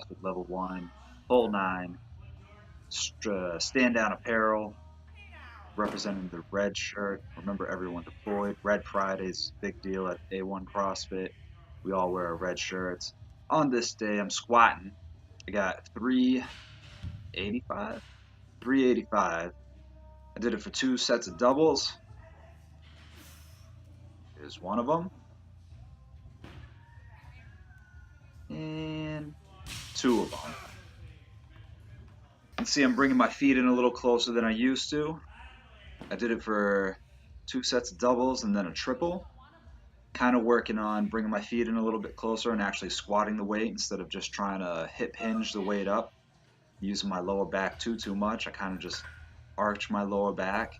CrossFit Level 1, Full 9, Standown Apparel, representing the red shirt. Remember, everyone deployed. Red Friday's big deal at A1 CrossFit. We all wear our red shirts. On this day, I'm squatting. I got 385. 385. I did it for 2 sets of doubles. Here's one of them. And 2 of them. You can see I'm bringing my feet in a little closer than I used to. I did it for 2 sets of doubles and then a triple. Kind of working on bringing my feet in a little bit closer and actually squatting the weight instead of just trying to hip hinge the weight up, using my lower back too much. I kind of just arch my lower back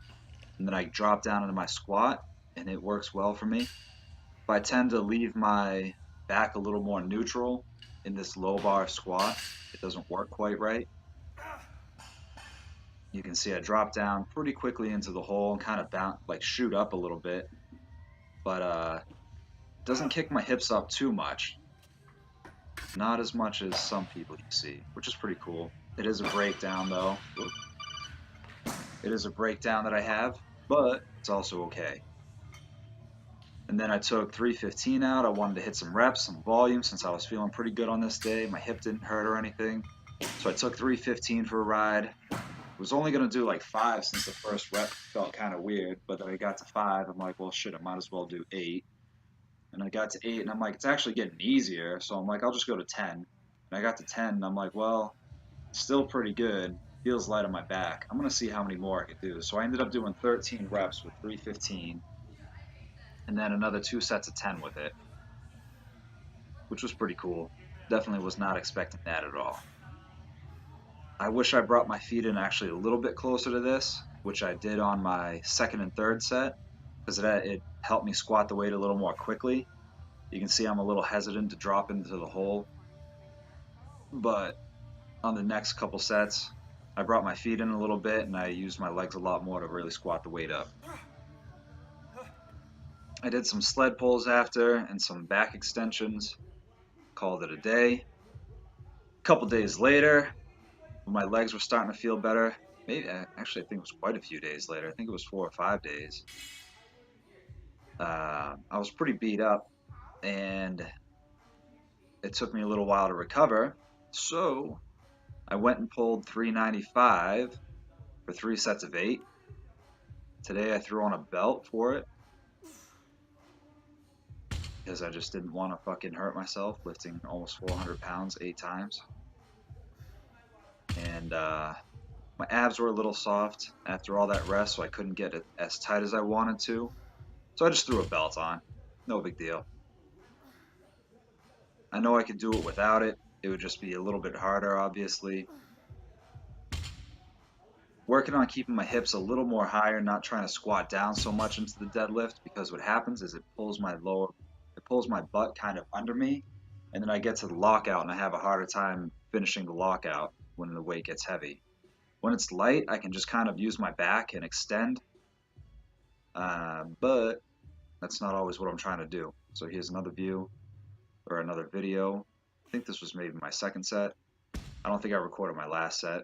and then I drop down into my squat, and it works well for me. If I tend to leave my back a little more neutral in this low bar squat, it doesn't work quite right. You can see I drop down pretty quickly into the hole and kind of bounce, like shoot up a little bit, but doesn't kick my hips up too much. Not as much as some people you see, which is pretty cool. It is a breakdown though. It is a breakdown that I have, but it's also okay. And then I took 315 out. I wanted to hit some reps, some volume, since I was feeling pretty good on this day. My hip didn't hurt or anything. So I took 315 for a ride. I was only going to do like 5 since the first rep felt kind of weird, but then I got to 5. I'm like, well, shit, I might as well do 8. And I got to 8, and I'm like, it's actually getting easier. So I'm like, I'll just go to 10. And I got to 10, and I'm like, well, still pretty good. Feels light on my back. I'm going to see how many more I could do. So I ended up doing 13 reps with 315. And then another 2 sets of 10 with it, which was pretty cool. Definitely was not expecting that at all. I wish I brought my feet in actually a little bit closer to this, which I did on my second and third set, because it helped me squat the weight a little more quickly. You can see I'm a little hesitant to drop into the hole, but on the next couple sets, I brought my feet in a little bit and I used my legs a lot more to really squat the weight up. I did some sled pulls after and some back extensions. Called it a day. A couple days later, when my legs were starting to feel better, maybe actually I think it was quite a few days later. I think it was 4 or 5 days. I was pretty beat up, and it took me a little while to recover. So I went and pulled 395 for 3 sets of 8. Today I threw on a belt for it, because I just didn't want to fucking hurt myself lifting almost 400 pounds 8 times. And my abs were a little soft after all that rest, so I couldn't get it as tight as I wanted to. So I just threw a belt on. No big deal. I know I could do it without it. It would just be a little bit harder, obviously. Working on keeping my hips a little more higher, not trying to squat down so much into the deadlift, because what happens is it pulls my butt kind of under me, and then I get to the lockout and I have a harder time finishing the lockout when the weight gets heavy. When it's light, I can just kind of use my back and extend, but that's not always what I'm trying to do. So here's another view, or another video. I think this was maybe my second set. I don't think I recorded my last set.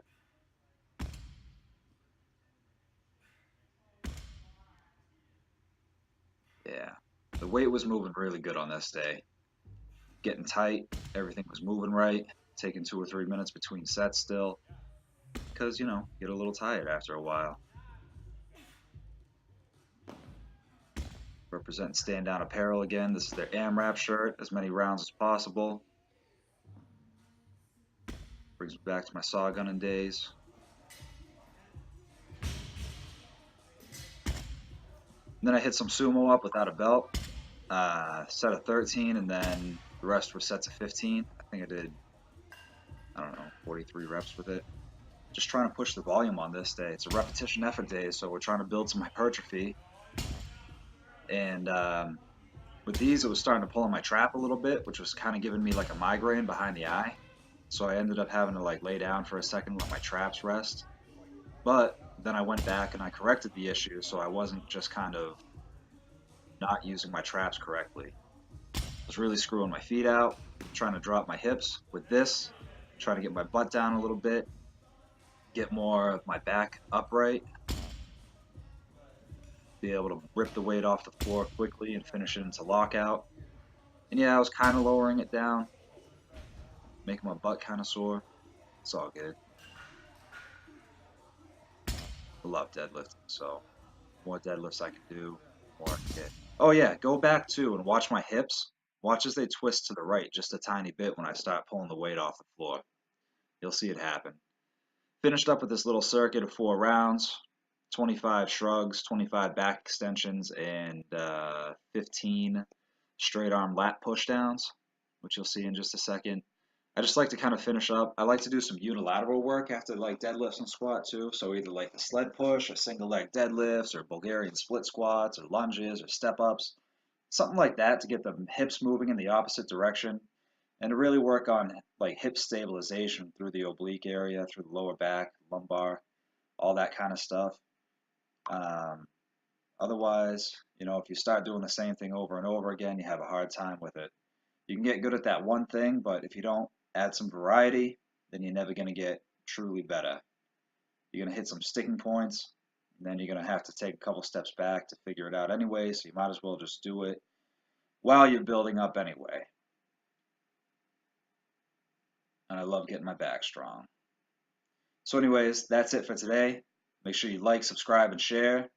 Yeah, the weight was moving really good on this day. Getting tight, everything was moving right, taking 2 or 3 minutes between sets still, because, you know, get a little tired after a while. Representing Standown Apparel again. This is their AMRAP shirt, as many rounds as possible. Brings me back to my saw gunning days. And then I hit some sumo up without a belt. Set of 13, and then the rest were sets of 15. I think I did, I don't know, 43 reps with it. Just trying to push the volume on this day. It's a repetition effort day, so we're trying to build some hypertrophy. And with these, it was starting to pull on my trap a little bit, which was kind of giving me like a migraine behind the eye. So I ended up having to like lay down for a second, let my traps rest. But then I went back and I corrected the issue, so I wasn't just kind of not using my traps correctly. I was really screwing my feet out, trying to drop my hips. With this, try to get my butt down a little bit, get more of my back upright, be able to rip the weight off the floor quickly and finish it into lockout. And yeah, I was kind of lowering it down, making my butt kind of sore. It's all good. I love deadlifting, so more deadlifts I can do, more I can get. Oh yeah, go back too and watch my hips. Watch as they twist to the right just a tiny bit when I start pulling the weight off the floor. You'll see it happen. Finished up with this little circuit of 4 rounds, 25 shrugs, 25 back extensions, and 15 straight arm lat push downs, which you'll see in just a second. I just like to kind of finish up. I like to do some unilateral work after like deadlifts and squat too. So either like the sled push or single leg deadlifts or Bulgarian split squats or lunges or step ups, something like that to get the hips moving in the opposite direction and to really work on like hip stabilization through the oblique area, through the lower back, lumbar, all that kind of stuff. Um, Otherwise, if you start doing the same thing over and over again, you have a hard time with it. You can get good at that one thing, but if you don't add some variety, then you're never going to get truly better. You're going to hit some sticking points, and then you're going to have to take a couple steps back to figure it out anyway, so you might as well just do it while you're building up anyway. And I love getting my back strong. So anyways, that's it for today. Make sure you like, subscribe, and share.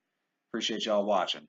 Appreciate y'all watching.